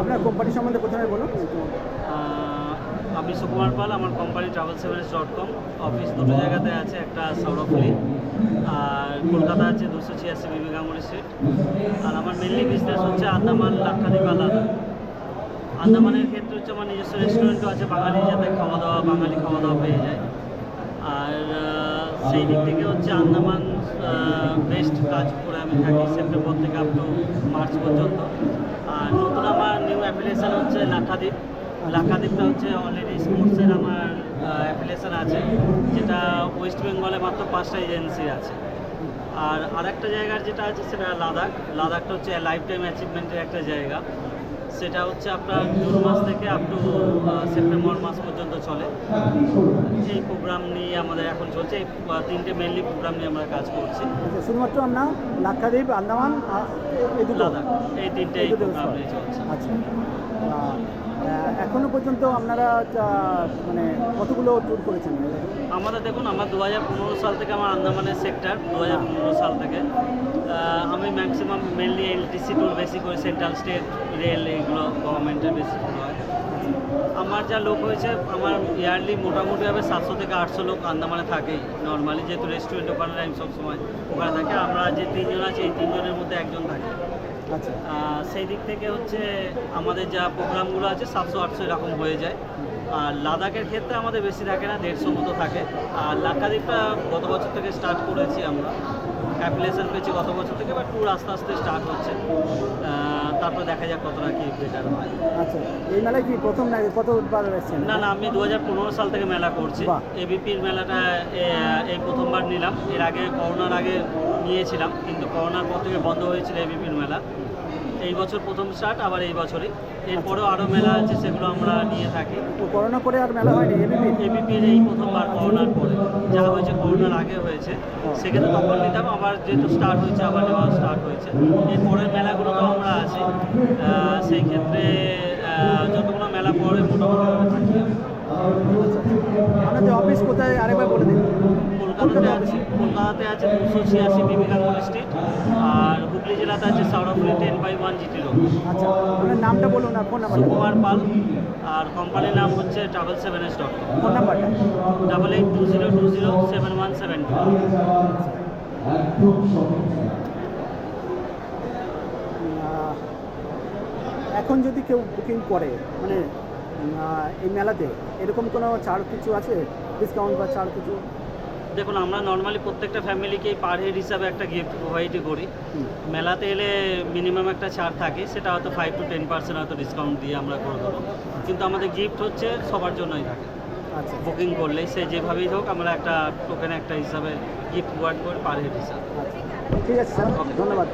আপনার কোম্পানি সম্বন্ধে প্রথমে বলুন। আমি সুকুমার পাল। আমার কোম্পানি travel7s.com। অফিস দুটো জায়গাতে আছে, একটা সৌরভলি আর কলকাতা আছে 286 বিবি গাঙ্গুলি স্ট্রিট। আর আমার মেনলি বিজনেস হচ্ছে আন্দামান, লাক্ষাদ্বীপ আর লাদাখ। আন্দামানের ক্ষেত্রে হচ্ছে আমার নিজস্ব রেস্টুরেন্টও আছে, বাঙালি যাতে বাঙালি খাওয়া দাওয়া পেয়ে যায়। আর সেই দিক থেকে হচ্ছে আন্দামান বেস্ট কাজ করে আমি থাকি সেপ্টেম্বর থেকে আপ টু মার্চ পর্যন্ত। আর নতুন আমার নিউ অ্যাপ্লিকেশান হচ্ছে লাক্ষাদ্বীপ। লাক্ষাদ্বীপটা হচ্ছে অলরেডি স্পোর্টসের আমার অ্যাপ্লিকেশান আছে, যেটা ওয়েস্ট বেঙ্গলে মাত্র 5টা এজেন্সি আছে। আর আরেকটা জায়গার যেটা আছে সেটা লাদাখটা হচ্ছে লাইফ টাইম অ্যাচিভমেন্টের একটা জায়গা। সেটা হচ্ছে আপনার জুন মাস থেকে আপ টু সেপ্টেম্বর মাস পর্যন্ত চলে। এই প্রোগ্রাম নিয়ে আমাদের এখন চলছে। এই 3টে মেনলি প্রোগ্রাম নিয়ে আমরা কাজ করছি। শুধুমাত্র আমরা লাক্ষাদ্বীপ, আন্দামান, লাদাখ, এই 3টে প্রোগ্রাম নিয়ে চলছে। আচ্ছা, এখনো পর্যন্ত আপনারা মানে কতগুলো ট্যুর করেছেন? আমাদের দেখুন, আমার 2015 সাল থেকে আমার আন্দামানের সেক্টর, 2015 সাল থেকে আমি ম্যাক্সিমাম মেনলি এলটিসি ট্যুর বেশি করে, সেন্ট্রাল স্টেট রেল এইগুলো গভর্নমেন্টের বেশি ট্যুর হয়। আমার যা লোক হয়েছে, আমার ইয়ারলি মোটামুটিভাবে 700 থেকে 800 লোক আন্দামানে থাকেই নর্মালি, যেহেতু রেস্টুরেন্ট ওখানে আমি সবসময় ওখানে থাকি। আমরা যে 3 জন আছি, এই 3 জনের মধ্যে একজন থাকে। আচ্ছা, সেই দিক থেকে হচ্ছে আমাদের যা প্রোগ্রামগুলো আছে 700-800 এরকম হয়ে যায়। আর লাদাখের ক্ষেত্রে আমাদের বেশি থাকে না, 150 মতো থাকে। আর লাক্ষাদ্বীপটা গত বছর থেকে স্টার্ট করেছি আমরা, অ্যাপ্লিকেশন পেয়েছি গত বছর থেকে, বা ট্যুর আস্তে আস্তে স্টার্ট হচ্ছে। তারপর দেখা যাক কতটা কি বেটার হয়। আচ্ছা, এই মেলায় কি প্রথম না কতবার এসেছেন? না, আমি 2015 সাল থেকে মেলা করছি। এবিপির মেলাটা এই প্রথমবার নিলাম। এর আগে করোনার আগে নিয়েছিলাম, কিন্তু করোনার পর থেকে বন্ধ হয়েছিল এবিপির মেলা। এই বছর প্রথম স্টার্ট, আবার এই বছরই। এরপরেও আরও মেলা আছে, সেগুলো আমরা নিয়ে থাকি। করোনা পরে আর মেলা হয়নি এবিপির এই প্রথমবার, করোনার পরে। যা হয়েছে করোনার আগে হয়েছে, সেক্ষেত্রে তখন নিতাম। আবার যেহেতু স্টার্ট হয়েছে, আবার নেওয়া স্টার্ট হয়েছে। এরপরের মেলাগুলো তো আমরা আছি, সেই ক্ষেত্রে যতগুলো মেলা পরে মোটামুটি থাকি। আপনাদের অফিস কোথায় আরেকবার বলে দিন। কলকাতাতে আছে 286 বিবি গাঙ্গুলি স্ট্রিট। আর হুগলি জেলাতে আছে সৌরভলি 10/1 জিটি রোড। আচ্ছা, আপনার নামটা বলুন আর ফোন নাম্বার। সুকুমার পাল। আর কোম্পানির নাম হচ্ছে travel7s.com। ফোন নাম্বারটা 8820207172। এখন যদি কেউ বুকিং করে, মানে এই মেলাতে এরকম কোনো ছাড় কিছু আছে, ডিসকাউন্ট বা ছাড় কিছু? দেখুন, আমরা নর্মালি প্রত্যেকটা ফ্যামিলিকেই পার হেড হিসাবে একটা গিফট প্রোভাইড করি। মেলাতে এলে মিনিমাম একটা ছাড় থাকে, সেটা হয়তো 5 to 10% হয়তো ডিসকাউন্ট দিয়ে আমরা করে দেবো। কিন্তু আমাদের গিফট হচ্ছে সবার জন্যই থাকে। আচ্ছা, বুকিং করলেই সে যেভাবেই হোক, আমরা একটা টোকেন একটা হিসাবে গিফট প্রোভাইড করি পার হেড হিসাবে। ঠিক আছে স্যার, ধন্যবাদ।